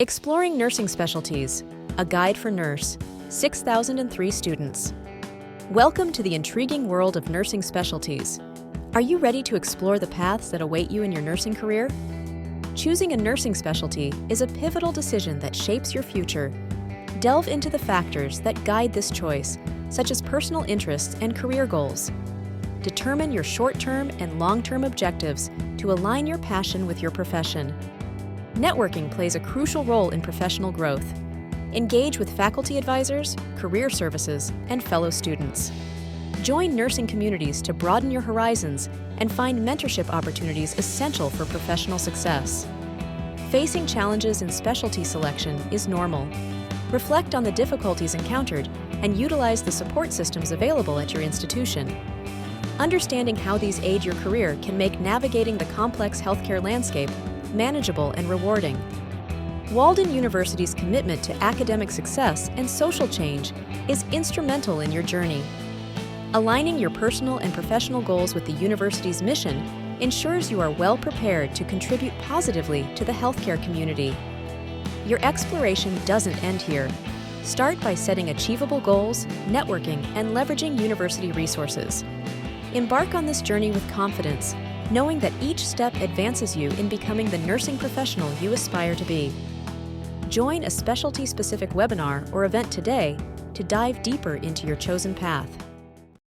Exploring Nursing Specialties, a guide for NURS, 6,003 students. Welcome to the intriguing world of nursing specialties. Are you ready to explore the paths that await you in your nursing career? Choosing a nursing specialty is a pivotal decision that shapes your future. Delve into the factors that guide this choice, such as personal interests and career goals. Determine your short-term and long-term objectives to align your passion with your profession. Networking plays a crucial role in professional growth. Engage with faculty advisors, career services, and fellow students. Join nursing communities to broaden your horizons and find mentorship opportunities essential for professional success. Facing challenges in specialty selection is normal. Reflect on the difficulties encountered and utilize the support systems available at your institution. Understanding how these aid your career can make navigating the complex healthcare landscape manageable and rewarding. Walden University's commitment to academic success and social change is instrumental in your journey. Aligning your personal and professional goals with the university's mission ensures you are well prepared to contribute positively to the healthcare community. Your exploration doesn't end here. Start by setting achievable goals, networking, and leveraging university resources. Embark on this journey with confidence, knowing that each step advances you in becoming the nursing professional you aspire to be. Join a specialty-specific webinar or event today to dive deeper into your chosen path.